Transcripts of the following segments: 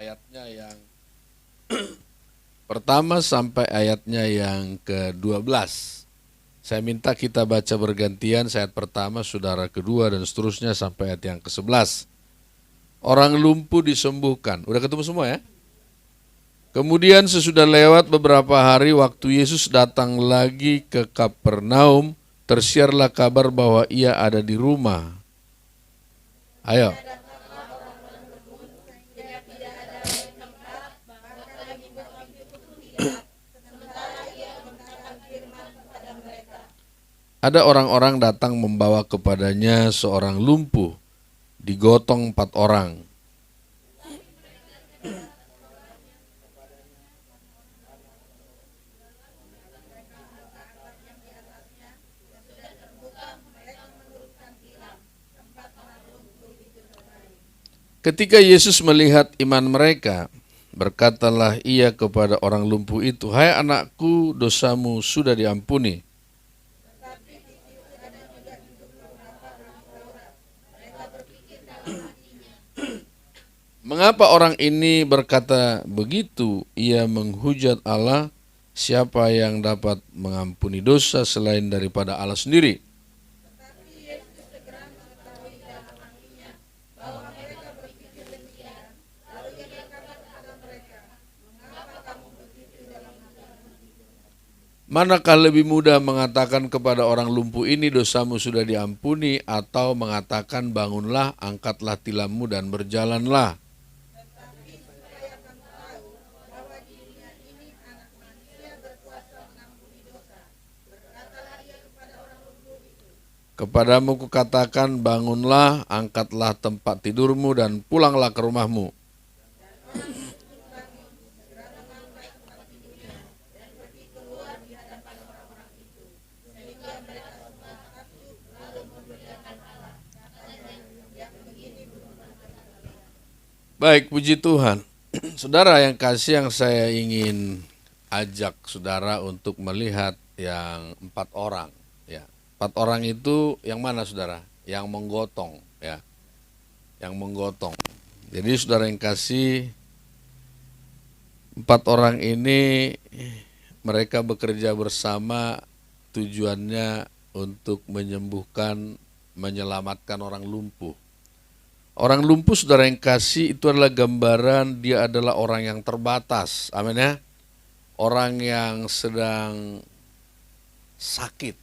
ayatnya yang pertama sampai ayatnya yang ke-12. Saya minta kita baca bergantian, ayat pertama, saudara kedua, dan seterusnya sampai ayat yang ke-11. Orang lumpuh disembuhkan. Udah ketemu semua ya? Kemudian sesudah lewat beberapa hari, waktu Yesus datang lagi ke Kapernaum, tersiarlah kabar bahwa ia ada di rumah. Ayo. Ada orang-orang datang membawa kepadanya seorang lumpuh, digotong 4 orang. Ketika Yesus melihat iman mereka, berkatalah ia kepada orang lumpuh itu, "Hai anakku, dosamu sudah diampuni." Mengapa orang ini berkata begitu? Ia menghujat Allah, siapa yang dapat mengampuni dosa selain daripada Allah sendiri? Manakah lebih mudah mengatakan kepada orang lumpuh ini dosamu sudah diampuni, atau mengatakan bangunlah, angkatlah tilammu dan berjalanlah? Kepadamu kukatakan bangunlah, angkatlah tempat tidurmu dan pulanglah ke rumahmu. Baik, puji Tuhan. Saudara yang kasih, yang saya ingin ajak saudara untuk melihat yang 4 orang. Ya, 4 orang itu yang mana saudara? Yang menggotong, ya, yang menggotong. Jadi saudara yang kasih, 4 orang ini mereka bekerja bersama, tujuannya untuk menyembuhkan, menyelamatkan orang lumpuh. Orang lumpuh, saudara yang kasih, itu adalah gambaran dia adalah orang yang terbatas. Amin ya. Orang yang sedang sakit.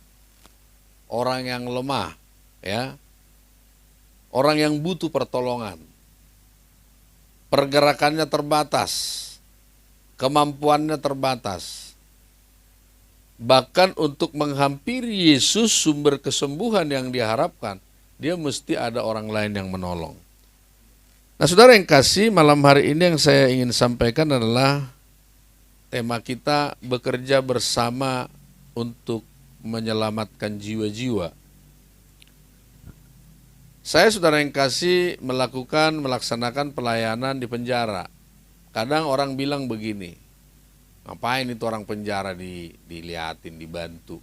Orang yang lemah, ya. Orang yang butuh pertolongan. Pergerakannya terbatas. Kemampuannya terbatas. Bahkan untuk menghampiri Yesus, sumber kesembuhan yang diharapkan, dia mesti ada orang lain yang menolong. Nah, saudara yang kasih, malam hari ini yang saya ingin sampaikan adalah tema kita bekerja bersama untuk menyelamatkan jiwa-jiwa. Saya, saudara yang kasih, melaksanakan pelayanan di penjara. Kadang orang bilang begini, ngapain itu orang penjara dilihatin, dibantu,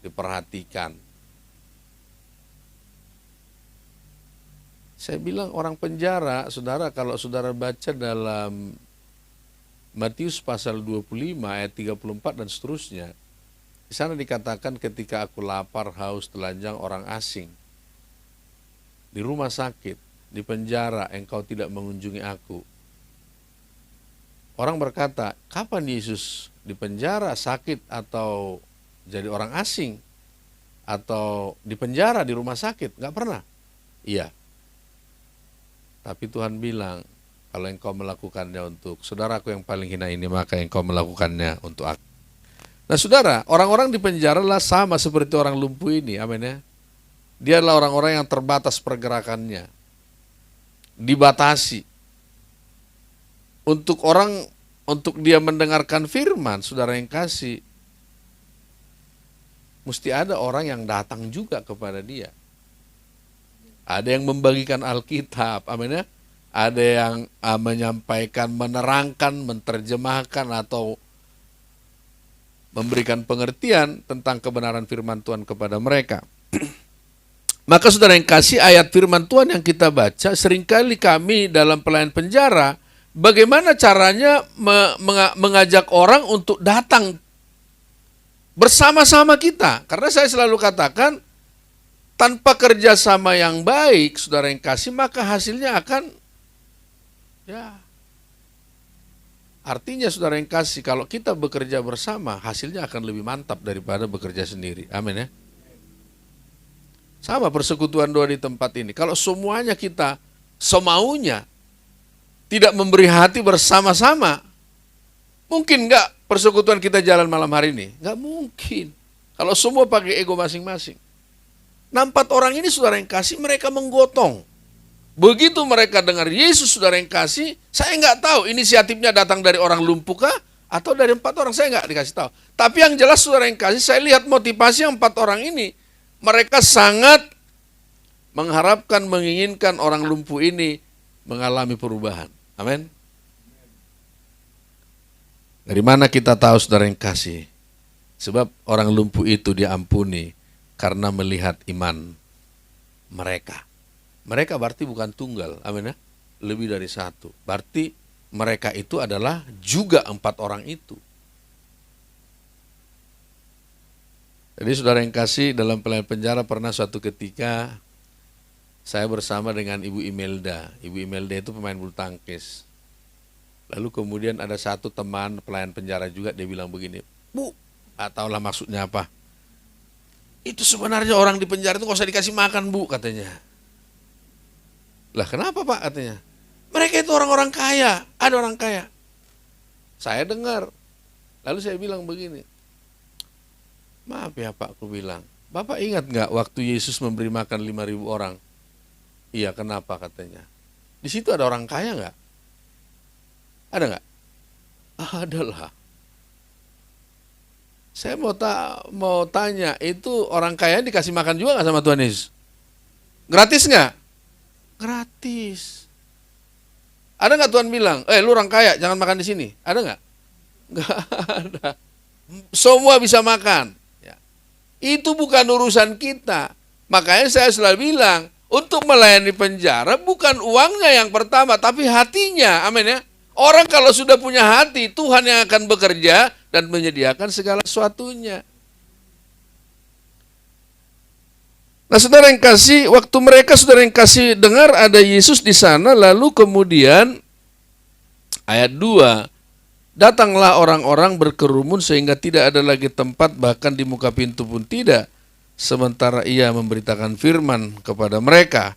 diperhatikan. Saya bilang orang penjara, saudara, kalau saudara baca dalam Matius pasal 25 ayat 34 dan seterusnya, di sana dikatakan ketika aku lapar, haus, telanjang, orang asing, di rumah sakit, di penjara, engkau tidak mengunjungi aku. Orang berkata, kapan Yesus di penjara, sakit, atau jadi orang asing, atau di penjara, di rumah sakit? Nggak pernah. Iya. Tapi Tuhan bilang, kalau engkau melakukannya untuk saudaraku yang paling hina ini, maka engkau melakukannya untuk aku. Nah saudara, orang-orang di penjara lah sama seperti orang lumpuh ini, amin ya. Dia adalah orang-orang yang terbatas pergerakannya, dibatasi. Untuk dia mendengarkan firman, saudara yang kasih, mesti ada orang yang datang juga kepada dia. Ada yang membagikan Alkitab, amin ya. Ada yang menyampaikan, menerangkan, menerjemahkan, atau memberikan pengertian tentang kebenaran firman Tuhan kepada mereka. Maka saudara yang kasih, ayat firman Tuhan yang kita baca, seringkali kami dalam pelayanan penjara bagaimana caranya mengajak orang untuk datang bersama-sama kita. Karena saya selalu katakan, tanpa kerjasama yang baik, saudara yang kasih, maka hasilnya akan, ya, artinya saudara yang kasih, kalau kita bekerja bersama, hasilnya akan lebih mantap daripada bekerja sendiri. Amin ya. Sama persekutuan doa di tempat ini. Kalau semuanya kita semaunya, tidak memberi hati bersama-sama, mungkin enggak persekutuan kita jalan malam hari ini? Enggak mungkin. Kalau semua pakai ego masing-masing. Nah, 4 orang ini saudara yang kasih, mereka menggotong. Begitu mereka dengar Yesus saudara yang kasih, saya enggak tahu inisiatifnya datang dari orang lumpuh kah? Atau dari 4 orang, saya enggak dikasih tahu. Tapi yang jelas saudara yang kasih, saya lihat motivasi yang 4 orang ini. Mereka sangat mengharapkan, menginginkan orang lumpuh ini mengalami perubahan. Amin. Dari mana kita tahu saudara yang kasih? Sebab orang lumpuh itu diampuni karena melihat iman mereka. Mereka berarti bukan tunggal, amin ya? Lebih dari 1. Berarti mereka itu adalah juga 4 orang itu. Jadi saudara yang kasih, dalam pelayanan penjara pernah suatu ketika saya bersama dengan Ibu Imelda. Ibu Imelda itu pemain bulu tangkis. Lalu kemudian ada satu teman pelayan penjara juga, dia bilang begini, Bu, tahulah maksudnya apa? Itu sebenarnya orang di penjara itu nggak usah dikasih makan, Bu, katanya. Lah kenapa, Pak, katanya? Mereka itu orang-orang kaya, ada orang kaya. Saya dengar. Lalu saya bilang begini, maaf ya Pak, aku bilang, Bapak ingat nggak waktu Yesus memberi makan 5.000 orang? Iya, kenapa katanya? Di situ ada orang kaya nggak? Ada nggak? Ada lah. Saya mau tanya, itu orang kaya dikasih makan juga nggak sama Tuhan Yesus? Gratis nggak? Gratis. Ada nggak Tuhan bilang, lu orang kaya jangan makan di sini? Ada nggak? Nggak ada. Semua bisa makan. Ya. Itu bukan urusan kita. Makanya saya selalu bilang, untuk melayani penjara bukan uangnya yang pertama, tapi hatinya. Amin ya. Orang kalau sudah punya hati, Tuhan yang akan bekerja dan menyediakan segala sesuatunya. Nah, saudara yang kasih, waktu mereka saudara yang kasih dengar ada Yesus di sana, lalu kemudian ayat 2, datanglah orang-orang berkerumun sehingga tidak ada lagi tempat, bahkan di muka pintu pun tidak. Sementara ia memberitakan firman kepada mereka,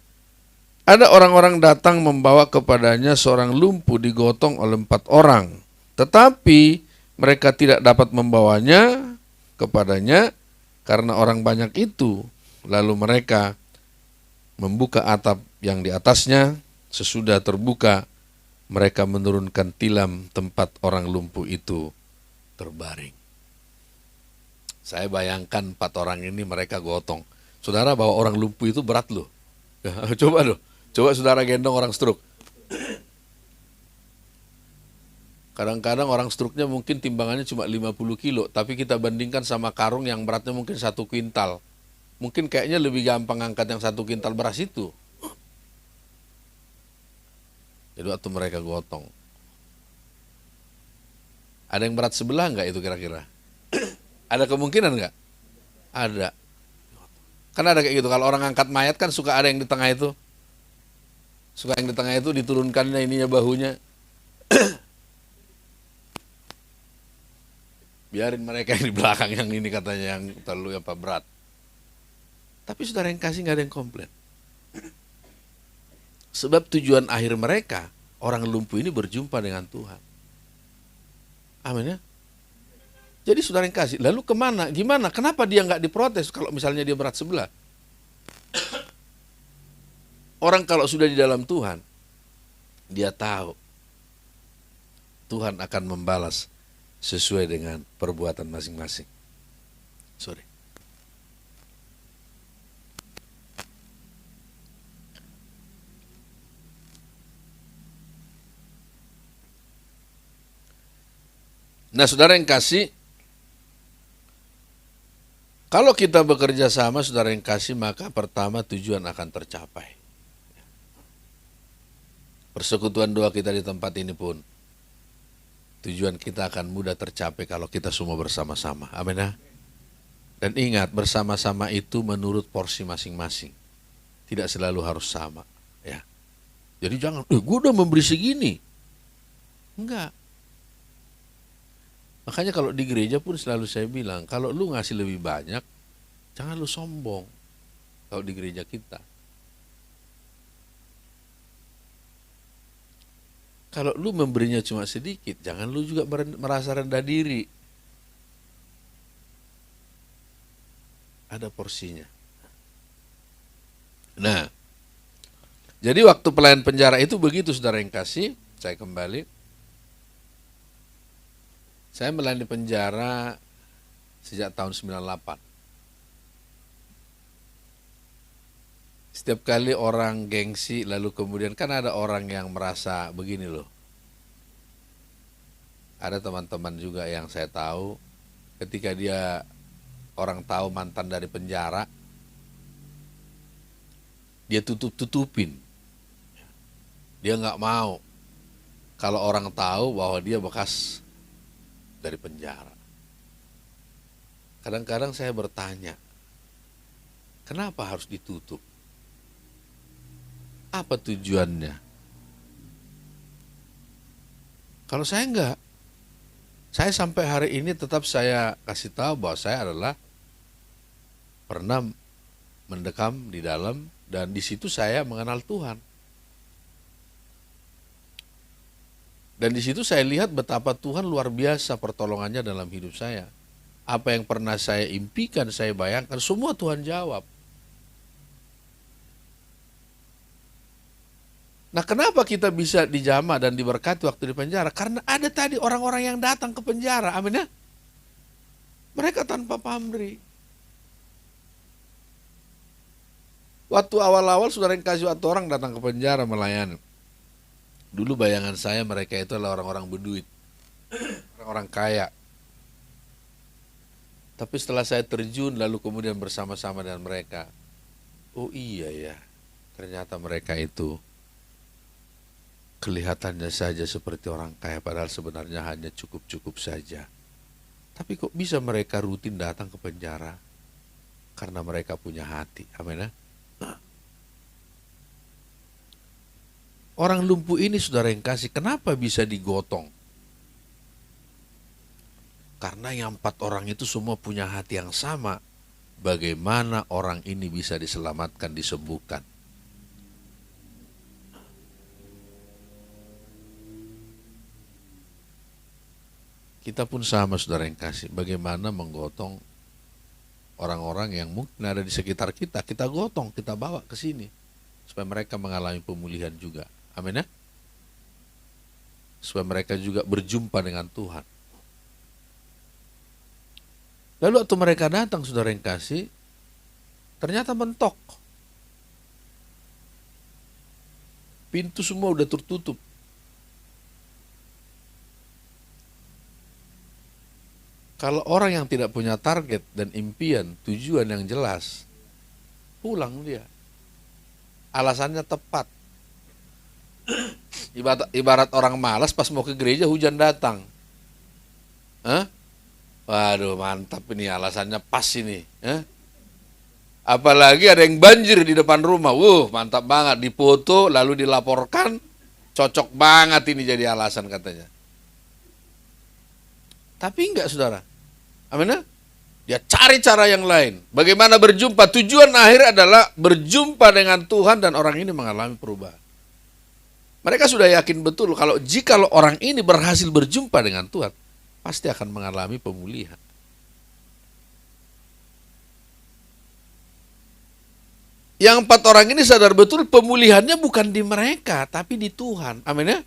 ada orang-orang datang membawa kepadanya seorang lumpuh digotong oleh 4 orang. Tetapi mereka tidak dapat membawanya kepadanya karena orang banyak itu. Lalu mereka membuka atap yang di atasnya. Sesudah terbuka, mereka menurunkan tilam tempat orang lumpuh itu terbaring. Saya bayangkan 4 orang ini mereka gotong. Saudara, bawa orang lumpuh itu berat loh. Coba loh. Coba saudara gendong orang stroke. Kadang-kadang orang stroke-nya mungkin timbangannya cuma 50 kilo, tapi kita bandingkan sama karung yang beratnya mungkin 1 kuintal. Mungkin kayaknya lebih gampang angkat yang 1 kuintal beras itu. Jadi waktu mereka gotong. Ada yang berat sebelah enggak itu kira-kira? Ada kemungkinan enggak? Ada. Kan ada kayak gitu, kalau orang angkat mayat kan suka ada yang di tengah itu. Suka yang di tengah itu diturunkannya ininya bahunya. Biarin mereka yang di belakang yang ini katanya yang terlalu berat. Tapi saudara yang kasih nggak ada yang komplain. Sebab tujuan akhir mereka, orang lumpuh ini berjumpa dengan Tuhan. Amin ya. Jadi saudara yang kasih, lalu kemana? Gimana? Kenapa dia nggak diprotes kalau misalnya dia berat sebelah? Orang kalau sudah di dalam Tuhan, dia tahu Tuhan akan membalas sesuai dengan perbuatan masing-masing. Sorry. Nah, saudara yang kasih, kalau kita bekerja sama, saudara yang kasih, maka pertama tujuan akan tercapai. Persekutuan doa kita di tempat ini pun, tujuan kita akan mudah tercapai kalau kita semua bersama-sama. Amin ya. Dan ingat, bersama-sama itu menurut porsi masing-masing. Tidak selalu harus sama. Ya. Jadi jangan, gue udah memberi segini. Enggak. Makanya kalau di gereja pun selalu saya bilang, kalau lu ngasih lebih banyak, jangan lu sombong. Kalau di gereja kita. Kalau lu memberinya cuma sedikit, jangan lu juga merasa rendah diri. Ada porsinya. Nah, jadi waktu pelayan penjara itu begitu, saudara yang kasih, saya kembali. Saya melayani penjara sejak tahun 98. Setiap kali orang gengsi, lalu kemudian kan ada orang yang merasa begini loh. Ada teman-teman juga yang saya tahu, ketika dia orang tahu mantan dari penjara, dia tutup-tutupin. Dia nggak mau kalau orang tahu bahwa dia bekas dari penjara. Kadang-kadang saya bertanya, kenapa harus ditutup? Apa tujuannya? Kalau saya enggak, saya sampai hari ini tetap saya kasih tahu bahwa saya adalah pernah mendekam di dalam, dan di situ saya mengenal Tuhan. Dan di situ saya lihat betapa Tuhan luar biasa pertolongannya dalam hidup saya. Apa yang pernah saya impikan, saya bayangkan, semua Tuhan jawab. Nah, kenapa kita bisa dijamah dan diberkati waktu di penjara? Karena ada tadi orang-orang yang datang ke penjara, amin ya. Mereka tanpa pamrih. Waktu awal-awal saudara yang kasih, waktu orang datang ke penjara melayani. Dulu bayangan saya mereka itu adalah orang-orang berduit, orang-orang kaya. Tapi setelah saya terjun lalu kemudian bersama-sama dengan mereka, oh iya ya, ternyata mereka itu kelihatannya saja seperti orang kaya, padahal sebenarnya hanya cukup-cukup saja. Tapi kok bisa mereka rutin datang ke penjara? Karena mereka punya hati, amin ya. Orang lumpuh ini saudara yang kasih, kenapa bisa digotong? Karena yang 4 orang itu semua punya hati yang sama. Bagaimana orang ini bisa diselamatkan, disembuhkan? Kita pun sama saudara yang kasih, bagaimana menggotong orang-orang yang mungkin ada di sekitar kita, kita gotong, kita bawa ke sini supaya mereka mengalami pemulihan juga. Amin ya. Supaya mereka juga berjumpa dengan Tuhan. Lalu waktu mereka datang saudara yang kasih, ternyata mentok. Pintu semua udah tertutup. Kalau orang yang tidak punya target dan impian, tujuan yang jelas, pulang dia. Alasannya tepat. Ibarat orang malas pas mau ke gereja hujan datang. Hah? Waduh, mantap ini alasannya pas ini. Hah? Apalagi ada yang banjir di depan rumah. Mantap banget, dipoto lalu dilaporkan. Cocok banget ini jadi alasan katanya. Tapi enggak saudara. Amin ya? Dia cari cara yang lain. Bagaimana berjumpa? Tujuan akhir adalah berjumpa dengan Tuhan dan orang ini mengalami perubahan. Mereka sudah yakin betul jika orang ini berhasil berjumpa dengan Tuhan, pasti akan mengalami pemulihan. Yang 4 orang ini sadar betul pemulihannya bukan di mereka, tapi di Tuhan. Amin ya?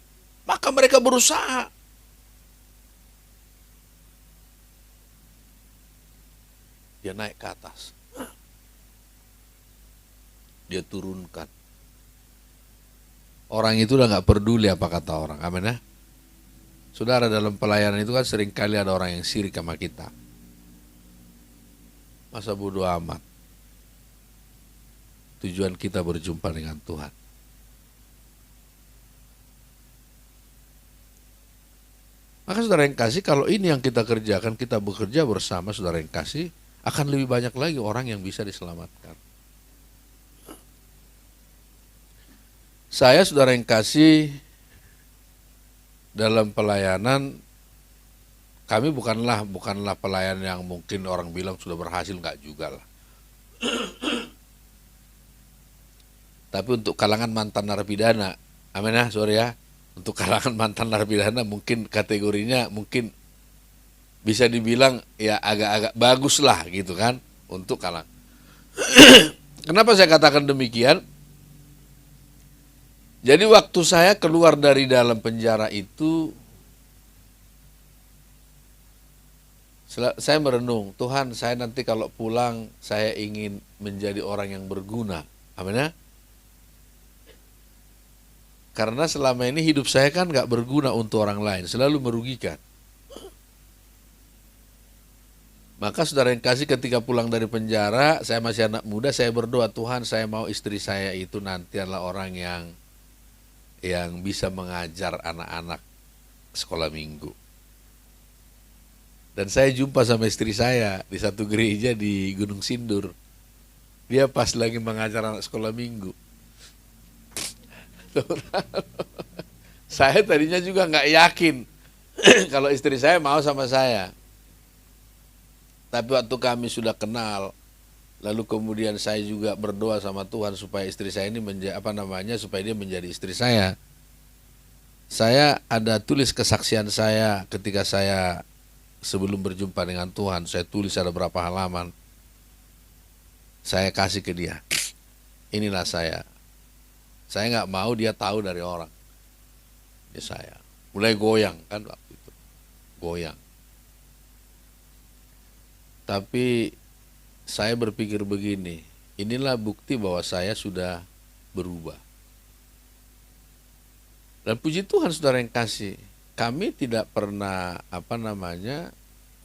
Maka mereka berusaha. Dia naik ke atas. Dia turunkan. Orang itu udah gak peduli apa kata orang. Amin ya. Saudara, dalam pelayanan itu kan seringkali ada orang yang sirik sama kita. Masa bodoh amat. Tujuan kita berjumpa dengan Tuhan. Maka saudara yang kasih, kalau ini yang kita kerjakan, kita bekerja bersama saudara yang kasih, akan lebih banyak lagi orang yang bisa diselamatkan. Saya saudara yang kasih, dalam pelayanan, kami bukanlah pelayan yang mungkin orang bilang sudah berhasil, enggak juga lah. Tapi untuk kalangan mantan narapidana, amin ya, sorry ya, untuk kalangan mantan narapidana mungkin kategorinya mungkin bisa dibilang ya agak-agak bagus lah gitu kan untuk kalangan. Kenapa saya katakan demikian? Jadi waktu saya keluar dari dalam penjara itu, saya merenung, Tuhan, saya nanti kalau pulang saya ingin menjadi orang yang berguna. Amin ya? Karena selama ini hidup saya kan gak berguna untuk orang lain, selalu merugikan. Maka saudara yang kasih, ketika pulang dari penjara, saya masih anak muda, saya berdoa, Tuhan, saya mau istri saya itu nanti adalah orang yang bisa mengajar anak-anak sekolah minggu. Dan saya jumpa sama istri saya di satu gereja di Gunung Sindur. Dia pas lagi mengajar anak sekolah minggu. Saya tadinya juga nggak yakin kalau istri saya mau sama saya. Tapi waktu kami sudah kenal, lalu kemudian saya juga berdoa sama Tuhan supaya istri saya ini supaya dia menjadi istri saya. Saya ada tulis kesaksian saya ketika saya sebelum berjumpa dengan Tuhan, saya tulis ada berapa halaman. Saya kasih ke dia. Inilah saya. Saya nggak mau dia tahu dari orang. Ini saya. Mulai goyang kan waktu itu. Goyang. Tapi saya berpikir begini, inilah bukti bahwa saya sudah berubah. Dan puji Tuhan saudara yang kasih, kami tidak pernah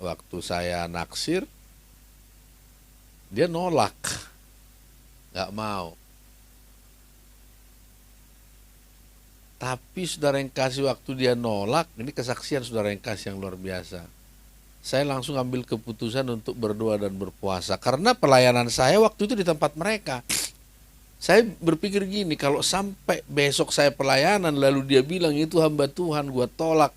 waktu saya naksir, dia nolak, nggak mau. Tapi saudara yang kasih, waktu dia nolak, ini kesaksian saudara yang kasih yang luar biasa. Saya langsung ambil keputusan untuk berdoa dan berpuasa. Karena pelayanan saya waktu itu di tempat mereka. Saya berpikir gini, kalau sampai besok saya pelayanan lalu dia bilang itu hamba Tuhan, gua tolak.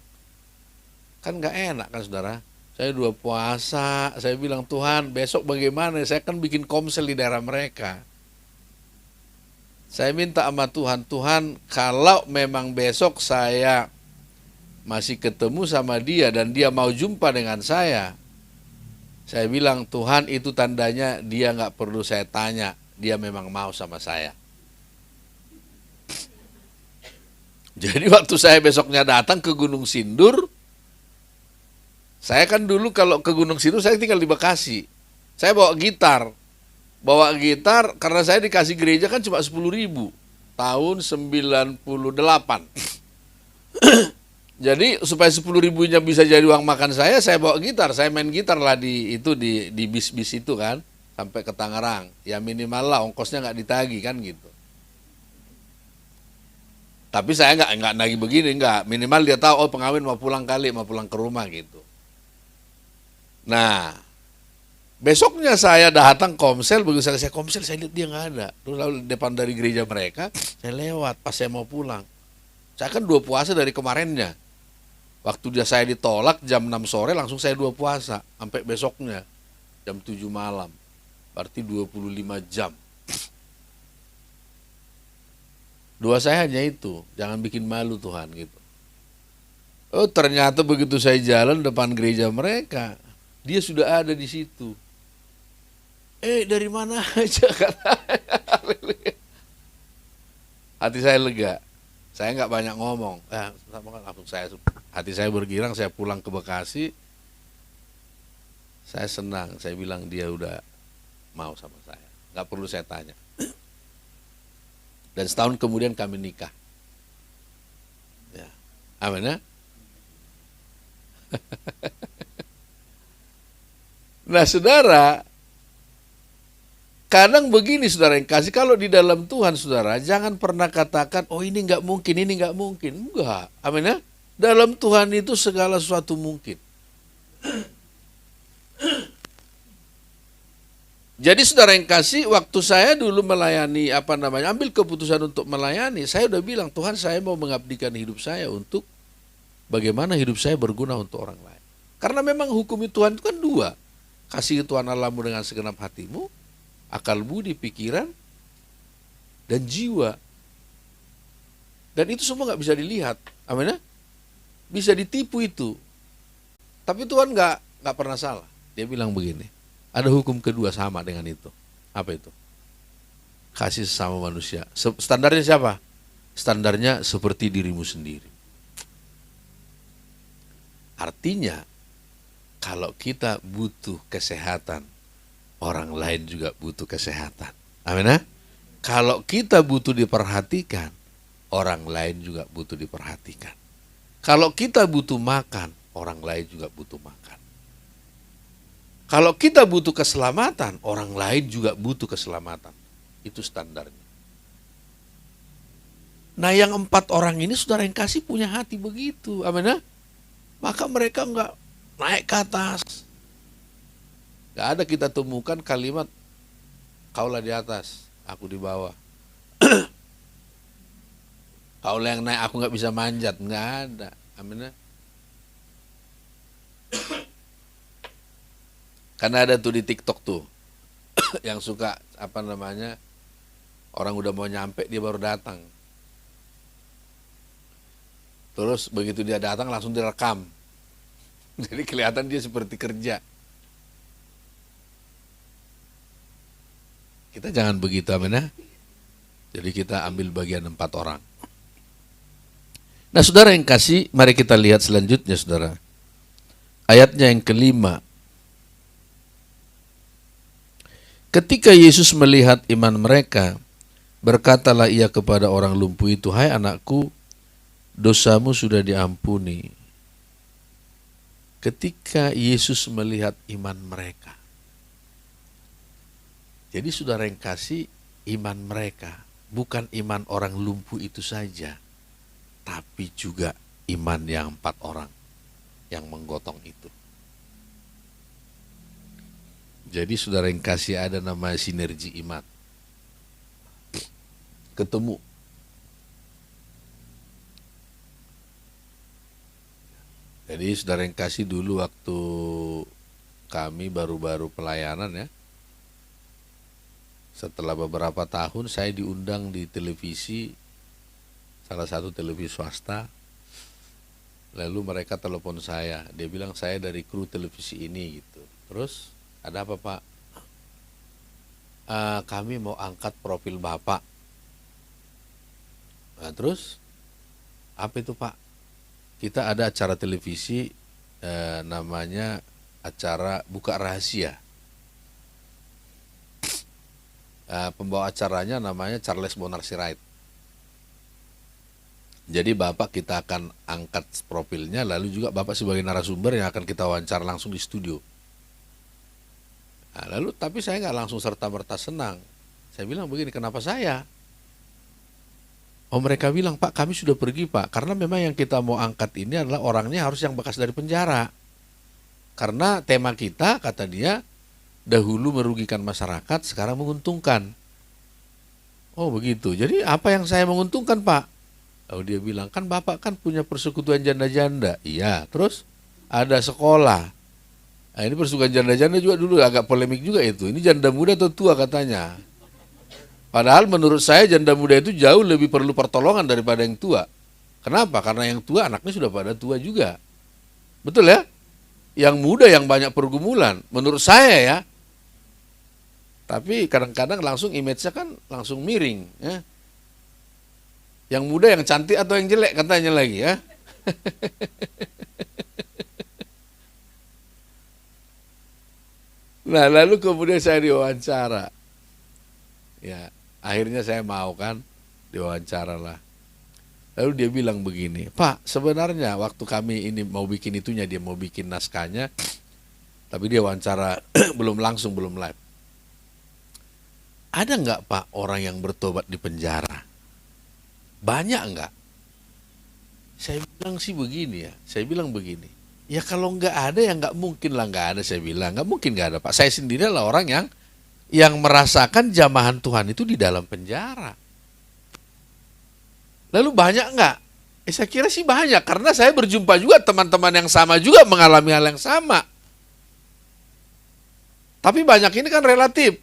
Kan gak enak kan saudara. Saya dua puasa, saya bilang Tuhan besok bagaimana, saya kan bikin komsel di daerah mereka. Saya minta sama Tuhan, Tuhan kalau memang besok saya masih ketemu sama dia dan dia mau jumpa dengan saya bilang Tuhan itu tandanya dia gak perlu saya tanya, dia memang mau sama saya. Jadi waktu saya besoknya datang ke Gunung Sindur, saya kan dulu kalau ke Gunung Sindur saya tinggal di Bekasi. Saya bawa gitar karena saya dikasih gereja kan cuma 10.000 tahun 98. Jadi supaya 10.000-nya bisa jadi uang makan saya bawa gitar, saya main gitar lah di bis-bis itu kan, sampai ke Tangerang. Ya minimal lah ongkosnya nggak ditagi kan gitu. Tapi saya nggak nagih begini, nggak. Minimal dia tahu oh pengawin mau pulang ke rumah gitu. Nah, besoknya saya datang komsel, begitu saya komsel saya lihat dia nggak ada. Terus lalu depan dari gereja mereka, saya lewat pas saya mau pulang. Saya kan dua puasa dari kemarinnya. Waktu saya ditolak jam 6 sore langsung saya dua puasa sampai besoknya jam 7 malam. Berarti 25 jam. Doa saya hanya itu, jangan bikin malu Tuhan gitu. Oh ternyata begitu saya jalan depan gereja mereka, dia sudah ada di situ. Dari mana aja katanya. Hati saya lega. Saya nggak banyak ngomong, langsung hati saya bergirang, saya pulang ke Bekasi, saya senang, saya bilang dia udah mau sama saya, nggak perlu saya tanya. Dan setahun kemudian kami nikah. Ya, amin ya. Nah saudara, kadang begini saudara yang kasih, kalau di dalam Tuhan saudara, jangan pernah katakan, oh ini nggak mungkin, Enggak, amin ya. Dalam Tuhan itu segala sesuatu mungkin. Jadi saudara yang kasih, waktu saya dulu melayani, ambil keputusan untuk melayani, saya udah bilang, Tuhan saya mau mengabdikan hidup saya untuk bagaimana hidup saya berguna untuk orang lain. Karena memang hukum Tuhan itu kan dua. Kasih Tuhan Allahmu dengan segenap hatimu, akal budi, pikiran, dan jiwa. Dan itu semua nggak bisa dilihat. Amin ya? Bisa ditipu itu. Tapi Tuhan nggak pernah salah. Dia bilang begini, ada hukum kedua sama dengan itu. Apa itu? Kasih sesama manusia. Standarnya siapa? Standarnya seperti dirimu sendiri. Artinya, kalau kita butuh kesehatan, orang lain juga butuh kesehatan. Amin ya? Kalau kita butuh diperhatikan, orang lain juga butuh diperhatikan. Kalau kita butuh makan, orang lain juga butuh makan. Kalau kita butuh keselamatan, orang lain juga butuh keselamatan. Itu standarnya. Nah, yang 4 orang ini saudara yang kasih punya hati begitu. Amin ya? Maka mereka enggak naik ke atas. Enggak ada kita temukan kalimat, kaulah di atas, aku di bawah. Kaulah yang naik, aku enggak bisa manjat. Enggak ada. Amin ya? Karena ada tuh di TikTok tuh yang suka orang udah mau nyampe dia baru datang. Terus begitu dia datang langsung direkam. Jadi kelihatan dia seperti kerja. Kita jangan begitu, amin ya. Jadi kita ambil bagian 4 orang. Nah saudara yang kasih, mari kita lihat selanjutnya saudara. Ayatnya yang kelima. Ketika Yesus melihat iman mereka, berkatalah ia kepada orang lumpuh itu, hai anakku, dosamu sudah diampuni. Ketika Yesus melihat iman mereka. Jadi saudara yang kasih, iman mereka bukan iman orang lumpuh itu saja, tapi juga iman yang 4 orang yang menggotong itu. Jadi saudara yang kasih, ada nama sinergi iman. Ketemu. Jadi saudara yang kasih, dulu waktu kami baru-baru pelayanan ya, setelah beberapa tahun saya diundang di televisi, salah satu televisi swasta. Lalu mereka telepon saya, dia bilang saya dari kru televisi ini gitu. Terus, ada apa Pak? Kami mau angkat profil Bapak. Nah, terus apa itu Pak? Kita ada acara televisi namanya acara Buka Rahasia. Pembawa acaranya namanya Charles Bonar Sirait. Jadi Bapak kita akan angkat profilnya, lalu juga Bapak sebagai narasumber yang akan kita wawancara langsung di studio. Nah, lalu tapi saya nggak langsung serta-merta senang. Saya bilang begini, kenapa saya? Oh mereka bilang, Pak kami sudah pergi Pak, karena memang yang kita mau angkat ini adalah orangnya harus yang bekas dari penjara. Karena tema kita, kata dia, dahulu merugikan masyarakat, sekarang menguntungkan. Oh begitu, jadi apa yang saya menguntungkan Pak? Lalu dia bilang, kan Bapak kan punya persekutuan janda-janda. Iya, terus ada sekolah. Nah, ini persekutuan janda-janda juga dulu agak polemik juga itu. Ini janda muda atau tua katanya. Padahal menurut saya janda muda itu jauh lebih perlu pertolongan daripada yang tua. Kenapa? Karena yang tua anaknya sudah pada tua juga. Betul ya? Yang muda yang banyak pergumulan. Menurut saya ya. Tapi kadang-kadang langsung image-nya kan langsung miring. Ya. Yang muda yang cantik atau yang jelek katanya lagi ya. Nah lalu kemudian saya diwawancara. Ya, akhirnya saya mau kan, diwawancara lah. Lalu dia bilang begini, Pak sebenarnya waktu kami ini mau bikin itunya, dia mau bikin naskahnya, tapi dia wawancara belum langsung, belum live. Ada nggak Pak orang yang bertobat di penjara? Banyak nggak? Saya bilang sih begini ya, saya bilang begini. Ya kalau nggak ada ya nggak mungkin lah nggak ada, saya bilang. Nggak mungkin nggak ada Pak. Saya sendiri adalah orang yang merasakan jamahan Tuhan itu di dalam penjara. Lalu banyak nggak? Saya kira sih banyak, karena saya berjumpa juga teman-teman yang sama juga mengalami hal yang sama. Tapi banyak ini kan relatif.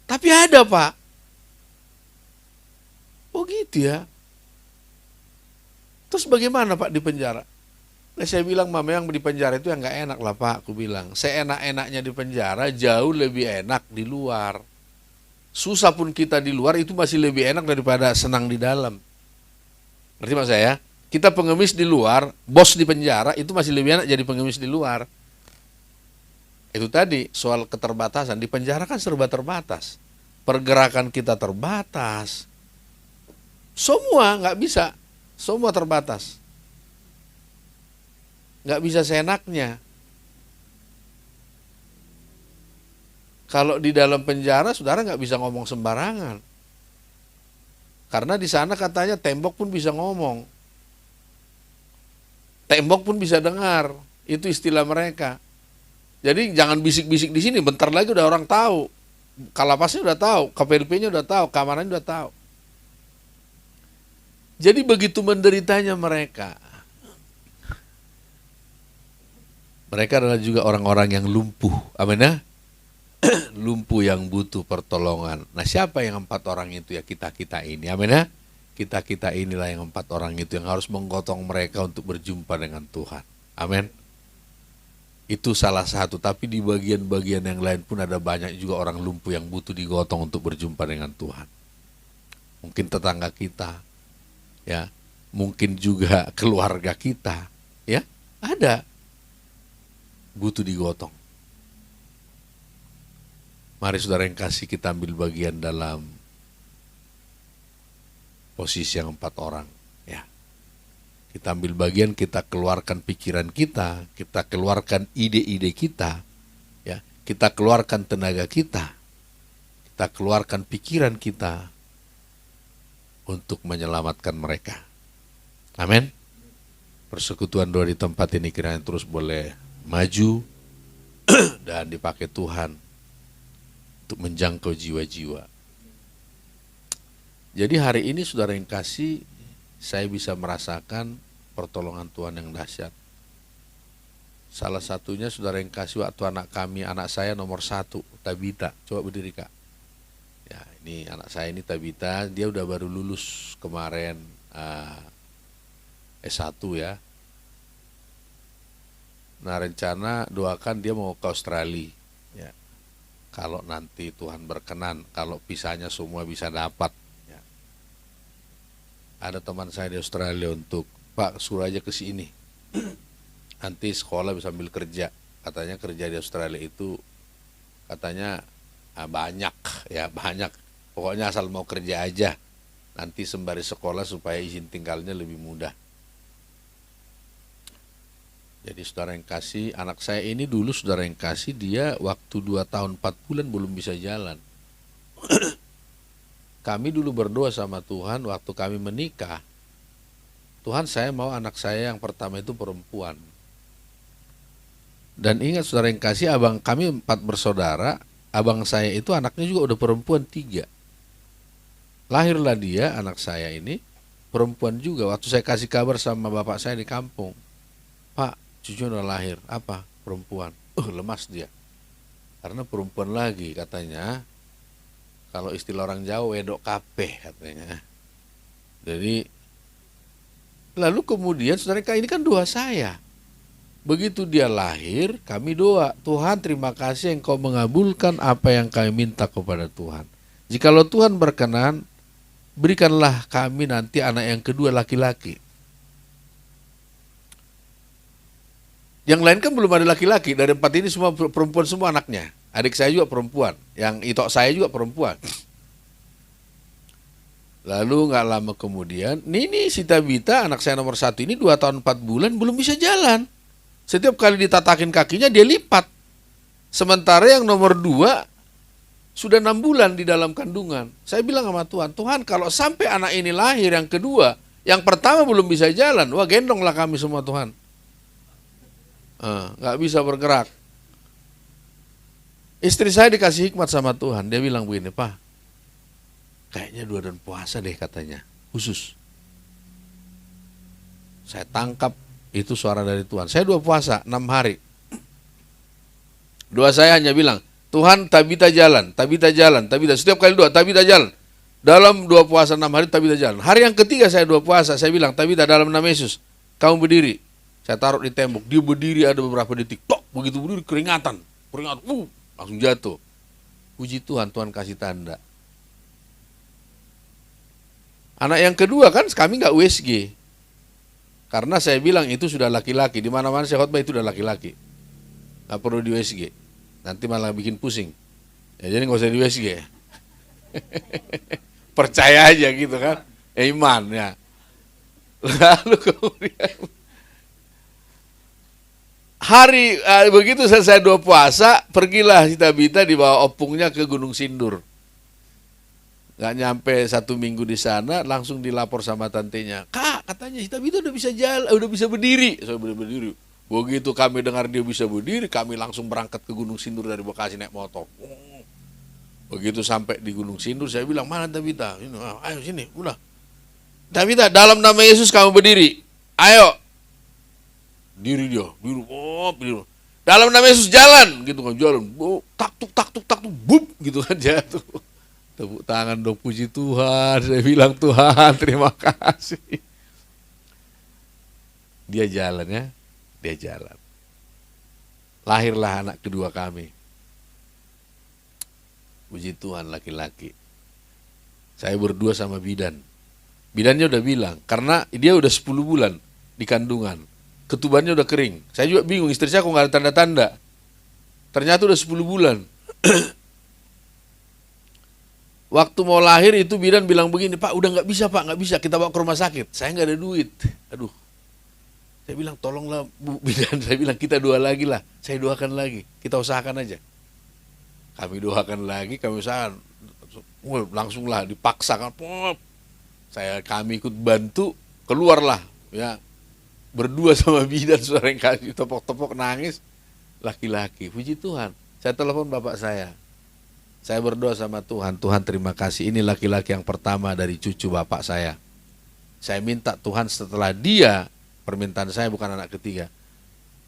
Tapi ada Pak. Oh gitu ya. Terus bagaimana Pak di penjara? Nah, saya bilang memang di penjara itu yang nggak enak lah Pak. Aku bilang, seenak-enaknya di penjara jauh lebih enak di luar. Susah pun kita di luar itu masih lebih enak daripada senang di dalam. Ngerti Mas saya? Kita pengemis di luar, bos di penjara itu masih lebih enak jadi pengemis di luar. Itu tadi soal keterbatasan. Di penjara kan serba terbatas. Pergerakan kita terbatas. Semua nggak bisa. Semua terbatas. Nggak bisa seenaknya. Kalau di dalam penjara, saudara nggak bisa ngomong sembarangan. Karena di sana katanya tembok pun bisa ngomong. Tembok pun bisa dengar. Itu istilah mereka. Jadi jangan bisik-bisik di sini, bentar lagi udah orang tahu. Kalapasnya udah tahu, KPLP-nya udah tahu, keamanannya udah tahu. Jadi begitu menderitanya mereka. Mereka adalah juga orang-orang yang lumpuh. Amin ya? Lumpuh yang butuh pertolongan. Nah, siapa yang 4 orang itu? Ya kita-kita ini. Amin ya? Kita-kita inilah yang 4 orang itu yang harus menggotong mereka untuk berjumpa dengan Tuhan. Amin. Itu salah satu, tapi di bagian-bagian yang lain pun ada banyak juga orang lumpuh yang butuh digotong untuk berjumpa dengan Tuhan. Mungkin tetangga kita, ya, mungkin juga keluarga kita, ya, ada butuh digotong. Mari saudara yang kasih, kita ambil bagian dalam posisi yang 4 orang, ya. Kita ambil bagian, kita keluarkan pikiran kita keluarkan ide-ide kita, ya. Kita keluarkan tenaga kita keluarkan pikiran kita untuk menyelamatkan mereka. Amin. Persekutuan doa di tempat ini kiranya terus boleh maju dan dipakai Tuhan untuk menjangkau jiwa-jiwa. Jadi hari ini saudara yang kasih, saya bisa merasakan pertolongan Tuhan yang dahsyat. Salah satunya saudara yang kasih, waktu anak saya nomor 1, Tabita. Coba berdiri Kak. Ya, ini anak saya ini Tabita, dia udah baru lulus kemarin S1 ya. Nah, rencana doakan dia mau ke Australia. Ya. Kalau nanti Tuhan berkenan, kalau visanya semua bisa dapat. Ada teman saya di Australia untuk, Pak suruh aja ke sini. Nanti sekolah bisa ambil kerja. Katanya kerja di Australia itu katanya banyak ya, banyak. Pokoknya asal mau kerja aja. Nanti sembari sekolah supaya izin tinggalnya lebih mudah. Jadi saudara yang kasih, anak saya ini dulu saudara yang kasih, dia waktu 2 tahun 4 bulan belum bisa jalan. Kami dulu berdoa sama Tuhan waktu kami menikah. Tuhan, saya mau anak saya yang pertama itu perempuan. Dan ingat saudara yang kasih, abang kami 4 bersaudara, abang saya itu anaknya juga udah perempuan 3. Lahirlah dia, anak saya ini, perempuan juga. Waktu saya kasih kabar sama bapak saya di kampung, Pak, cucu udah lahir. Apa? Perempuan. Lemas dia. Karena perempuan lagi katanya. Kalau istilah orang Jawa, wedok kabeh katanya. Jadi, lalu kemudian saudara ini kan doa saya. Begitu dia lahir, kami doa, Tuhan terima kasih Engkau mengabulkan apa yang kami minta kepada Tuhan. Jikalau Tuhan berkenan, berikanlah kami nanti anak yang kedua laki-laki. Yang lain kan belum ada laki-laki, dari 4 ini semua perempuan semua anaknya. Adik saya juga perempuan, yang itok saya juga perempuan. Lalu nggak lama kemudian, ini si Tabita, anak saya nomor 1 ini 2 tahun 4 bulan belum bisa jalan. Setiap kali ditatakin kakinya dia lipat. Sementara yang nomor 2 sudah 6 bulan di dalam kandungan. Saya bilang sama Tuhan, Tuhan kalau sampai anak ini lahir yang kedua, Yang pertama belum bisa jalan, wah gendonglah kami semua Tuhan. Nggak bisa bergerak. Istri saya dikasih hikmat sama Tuhan, dia bilang begini, Pak, kayaknya 2 dan puasa deh katanya, khusus. Saya tangkap itu suara dari Tuhan. Saya 2 puasa, 6 hari. Doa saya hanya bilang, Tuhan Tabita jalan, Tabita jalan, Tabita. Setiap kali doa, Tabita jalan. Dalam 2 puasa 6 hari, Tabita jalan. Hari yang ketiga saya 2 puasa, saya bilang, Tabita dalam nama Yesus, kamu berdiri. Saya taruh di tembok, dia berdiri ada beberapa detik. Tok, begitu berdiri keringatan. Langsung jatuh. Puji Tuhan, Tuhan kasih tanda. Anak yang kedua kan kami nggak USG. Karena saya bilang itu sudah laki-laki. Di mana-mana saya khotbah itu sudah laki-laki. Nggak perlu di USG. Nanti malah bikin pusing. Ya, jadi nggak usah di USG. Percaya aja gitu kan. Iman ya. Lalu kemudian begitu selesai 2 puasa, pergilah si Tabita dibawa opungnya ke Gunung Sindur. Gak nyampe 1 minggu di sana, langsung dilapor sama tantenya. Kak, katanya si Tabita udah bisa jalan, udah bisa berdiri. Saya berdiri. Begitu kami dengar dia bisa berdiri, kami langsung berangkat ke Gunung Sindur dari Bekasi naik motor. Begitu sampai di Gunung Sindur, saya bilang, mana Tabita? Ayo sini, udah. Tabita, dalam nama Yesus kamu berdiri. Ayo. Diri dia, diri. Dalam nama Yesus jalan, gitu kan, jalan. Tak tuk, bub, gitu kan jatuh. Tepuk tangan dong, puji Tuhan. Saya bilang, Tuhan terima kasih. Dia jalan ya, dia jalan. Lahirlah anak kedua kami. Puji Tuhan, laki-laki. Saya berdua sama bidan. Bidannya udah bilang, karena dia udah 10 bulan di kandungan. Ketubannya udah kering. Saya juga bingung, istri saya kok nggak ada tanda-tanda. Ternyata udah 10 bulan. Waktu mau lahir itu bidan bilang begini, Pak udah nggak bisa Pak, nggak bisa, kita bawa ke rumah sakit. Saya nggak ada duit. Aduh. Saya bilang tolonglah Bu bidan, saya bilang kita doa lagi lah. Saya doakan lagi, kita usahakan aja. Kami doakan lagi, kami usahakan. Langsunglah dipaksakan. Kami ikut bantu, keluarlah ya. Berdua sama bidan, saudara yang kasih tepok-tepok nangis, laki-laki. Puji Tuhan. Saya telepon bapak saya. Saya berdoa sama Tuhan, Tuhan terima kasih. Ini laki-laki yang pertama dari cucu bapak saya. Saya minta Tuhan setelah dia, permintaan saya bukan anak ketiga.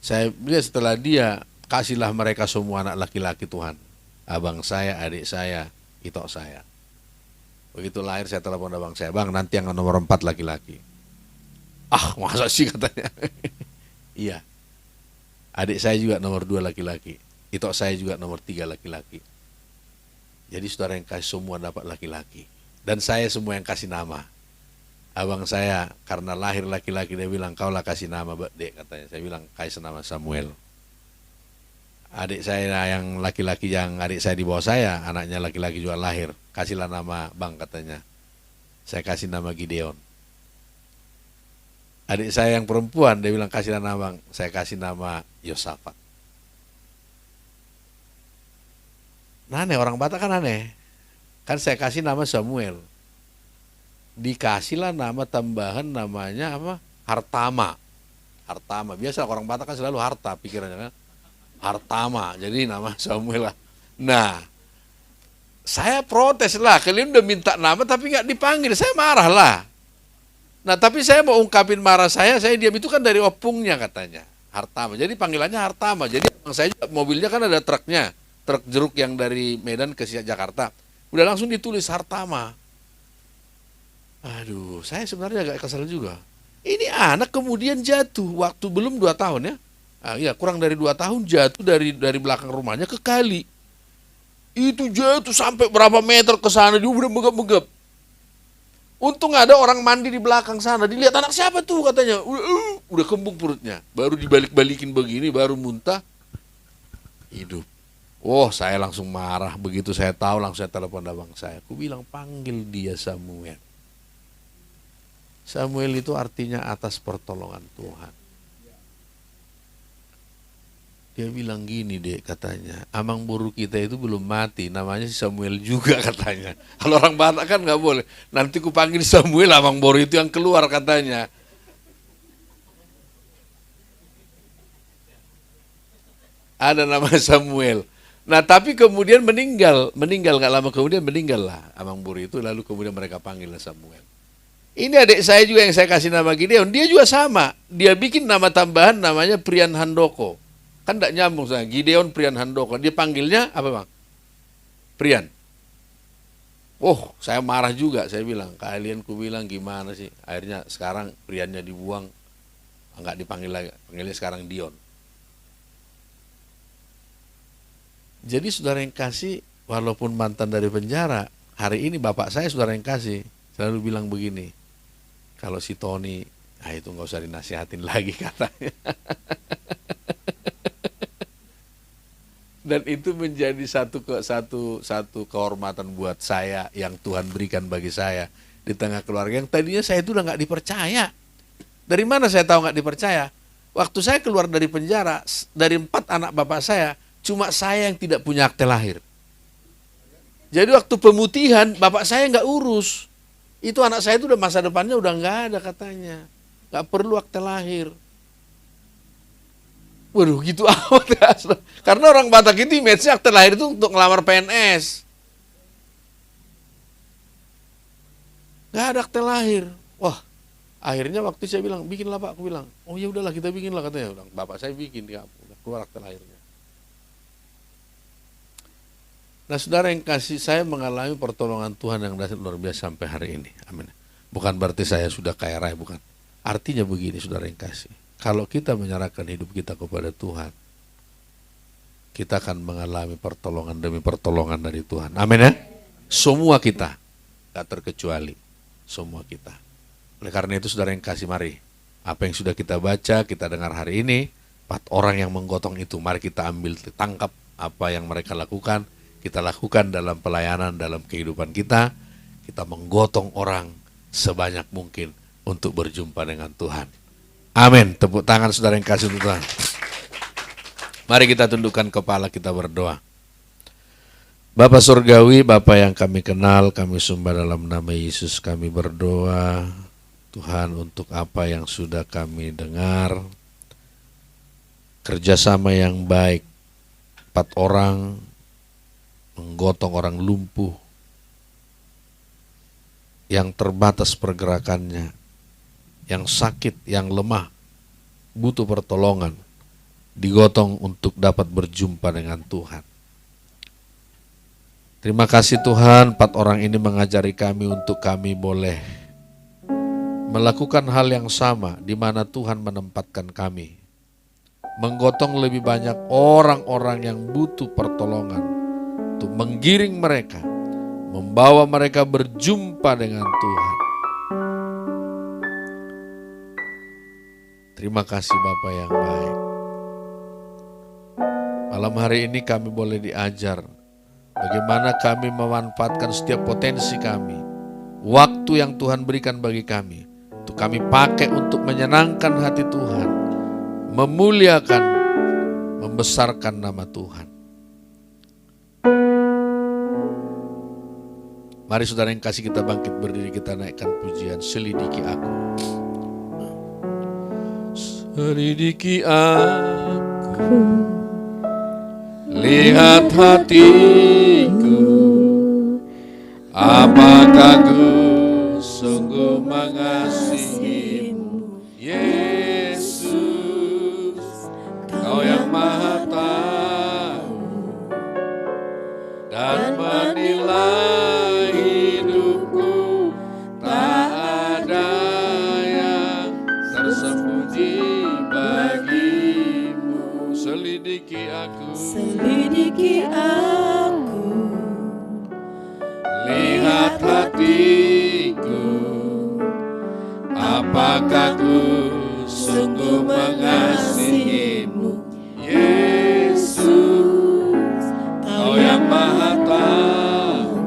Saya lihat setelah dia, kasihlah mereka semua anak laki-laki Tuhan. Abang saya, adik saya, itok saya. Begitu lahir saya telepon abang saya, Bang nanti yang nomor 4 laki-laki. Ah masa sih katanya. Iya. Adik saya juga nomor 2 laki-laki. Itok saya juga nomor 3 laki-laki. Jadi saudara yang kasih semua dapat laki-laki. Dan saya semua yang kasih nama. Abang saya karena lahir laki-laki dia bilang kaulah kasih nama Dek katanya. Saya bilang kasih nama Samuel. Adik saya yang laki-laki yang adik saya di bawah saya, anaknya laki-laki juga lahir. Kasihlah nama Bang katanya. Saya kasih nama Gideon. Adik saya yang perempuan, dia bilang kasih nama Bang, saya kasih nama Yosafat. Nah, aneh, orang Batak kan aneh. Kan saya kasih nama Samuel. Dikasihlah nama tambahan namanya apa? Hartama. Hartama. Biasa orang Batak kan selalu harta pikirannya kan. Hartama. Jadi nama Samuel lah. Nah, saya protes lah. Kalian udah minta nama tapi nggak dipanggil. Saya marah lah. Nah tapi saya mau ungkapin marah saya diam itu kan dari opungnya katanya, Hartama. Jadi panggilannya Hartama. Jadi saya juga, mobilnya kan ada truknya, truk jeruk yang dari Medan ke Jakarta. Udah langsung ditulis Hartama. Aduh, saya sebenarnya agak kesal juga. Ini anak kemudian jatuh waktu belum 2 tahun ya. Iya, kurang dari 2 tahun jatuh dari belakang rumahnya ke kali. Itu jatuh sampai berapa meter ke sana, dia udah megap-megap. Untung ada orang mandi di belakang sana. Dilihat anak siapa tuh katanya. Udah kembung perutnya. Baru dibalik-balikin begini, baru muntah. Hidup. Oh, saya langsung marah. Begitu saya tahu, langsung saya telepon abang saya. Aku bilang panggil dia Samuel. Samuel itu artinya atas pertolongan Tuhan. Dia bilang gini deh katanya, amang boru kita itu belum mati, namanya si Samuel juga katanya. Kalau orang Batak kan nggak boleh. Nanti ku panggil Samuel, amang boru itu yang keluar katanya. Ada nama Samuel. Nah tapi kemudian meninggal nggak lama kemudian meninggal lah amang boru itu, lalu kemudian mereka panggil Samuel. Ini adik saya juga yang saya kasih nama Gideon, dia juga sama. Dia bikin nama tambahan namanya Prian Handoko. Kan tidak nyambung saya, Gideon Prian Handoko. Dia panggilnya apa bang? Prian. Oh, saya marah juga, saya bilang, kalian ku bilang gimana sih? Akhirnya sekarang Priannya dibuang, enggak dipanggil lagi, panggilnya sekarang Dion. Jadi saudara yang kasih, walaupun mantan dari penjara, hari ini bapak saya saudara yang kasih, selalu bilang begini, kalau si Tony, itu nggak usah dinasihatin lagi katanya. Dan itu menjadi satu kehormatan buat saya yang Tuhan berikan bagi saya di tengah keluarga yang tadinya saya itu udah nggak dipercaya. Dari mana saya tahu nggak dipercaya? Waktu saya keluar dari penjara, dari 4 anak bapak saya, cuma saya yang tidak punya akte lahir. Jadi waktu pemutihan bapak saya nggak urus. Itu anak saya itu udah masa depannya udah nggak ada katanya, nggak perlu akte lahir. Waduh gitu amat ya. Karena orang Batak itu image-nya akte lahir itu untuk ngelamar PNS. Nggak ada akte lahir. Wah, akhirnya waktu saya bilang, bikinlah Pak, aku bilang, oh ya udahlah kita bikinlah katanya. Bapak saya bikin, ya, udah keluar akte lahirnya. Nah saudara yang kasih, saya mengalami pertolongan Tuhan yang dahsyat luar biasa sampai hari ini. Amin. Bukan berarti saya sudah kaya raya, bukan. Artinya begini saudara yang kasih. Kalau kita menyerahkan hidup kita kepada Tuhan, kita akan mengalami pertolongan demi pertolongan dari Tuhan. Amin ya. Semua kita, gak terkecuali. Semua kita. Oleh karena itu saudara yang kasih, mari. Apa yang sudah kita baca, kita dengar hari ini, 4 orang yang menggotong itu, mari kita ambil, tangkap apa yang mereka lakukan. Kita lakukan dalam pelayanan, dalam kehidupan kita. Kita menggotong orang sebanyak mungkin untuk berjumpa dengan Tuhan. Amin. Tepuk tangan saudara yang kasih Tuhan. Mari kita tundukkan kepala, kita berdoa. Bapa Surgawi, Bapa yang kami kenal, kami sembah dalam nama Yesus, kami berdoa Tuhan untuk apa yang sudah kami dengar. Kerjasama yang baik, 4 orang menggotong orang lumpuh yang terbatas pergerakannya, yang sakit, yang lemah, butuh pertolongan, digotong untuk dapat berjumpa dengan Tuhan. Terima kasih Tuhan, 4 orang ini mengajari kami untuk kami boleh melakukan hal yang sama di mana Tuhan menempatkan kami. Menggotong lebih banyak orang-orang yang butuh pertolongan, untuk menggiring mereka, membawa mereka berjumpa dengan Tuhan. Terima kasih Bapa yang baik. Malam hari ini kami boleh diajar bagaimana kami memanfaatkan setiap potensi kami, waktu yang Tuhan berikan bagi kami, untuk kami pakai untuk menyenangkan hati Tuhan, memuliakan, membesarkan nama Tuhan. Mari saudara yang kasih, kita bangkit berdiri, kita naikkan pujian Selidiki Aku. Selidiki aku, lihat hatiku, apakah ku sungguh mengasihimu, Yesus, Kau yang Maha Tahu dan menilai hidupku, tak ada yang tersembunyi bagimu. Selidiki aku, lihat hatiku, apakah ku sungguh mengasihimu, Yesus, Kau yang Maha Tahu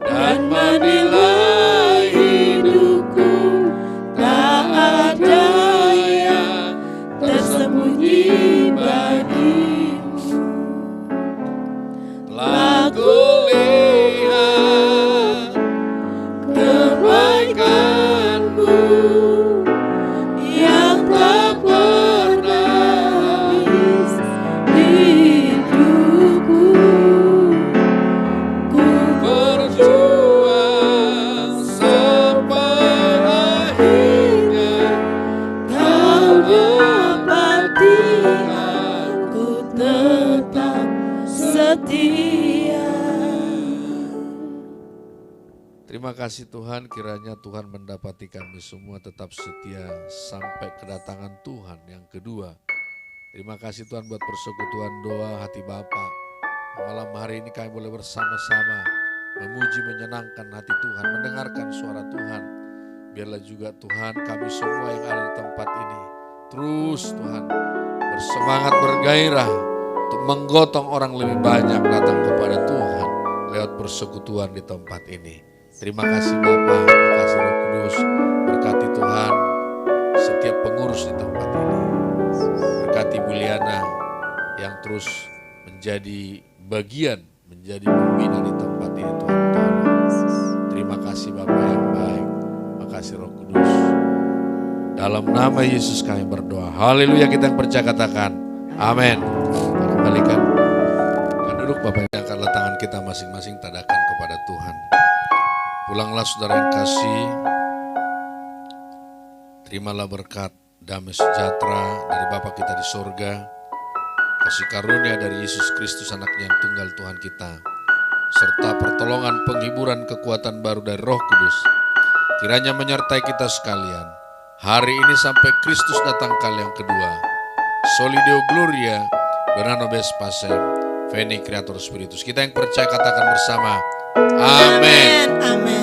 dan menilai hidupku, tak ada yang tersembunyi Terima kasih Tuhan, kiranya Tuhan mendapati kami semua tetap setia sampai kedatangan Tuhan yang kedua. Terima kasih Tuhan buat persekutuan doa hati Bapa. Malam hari ini kami boleh bersama-sama memuji menyenangkan hati Tuhan, mendengarkan suara Tuhan. Biarlah juga Tuhan kami semua yang ada di tempat ini terus Tuhan bersemangat bergairah untuk menggotong orang lebih banyak datang kepada Tuhan lewat persekutuan di tempat ini. Terima kasih Bapa, terima kasih Roh Kudus, berkati Tuhan setiap pengurus di tempat ini. Berkati Buliana yang terus menjadi bagian, menjadi pembina di tempat ini Tuhan. Terima kasih Bapa yang baik, terima kasih Roh Kudus. Dalam nama Yesus kami berdoa. Haleluya, kita yang percaya katakan amin. Kembalikan duduk Bapak, yang angkat tangan kita masing-masing tadakan kepada Tuhan. Pulanglah saudara yang kasih, terimalah berkat damai sejahtera dari Bapa kita di sorga, kasih karunia dari Yesus Kristus anaknya yang tunggal Tuhan kita, serta pertolongan penghiburan kekuatan baru dari Roh Kudus, kiranya menyertai kita sekalian, hari ini sampai Kristus datang kali yang kedua. Soli Deo Gloria, Donano Bes Pasem, Veni Creator Spiritus. Kita yang percaya katakan bersama, amin. Amin.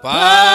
Bapa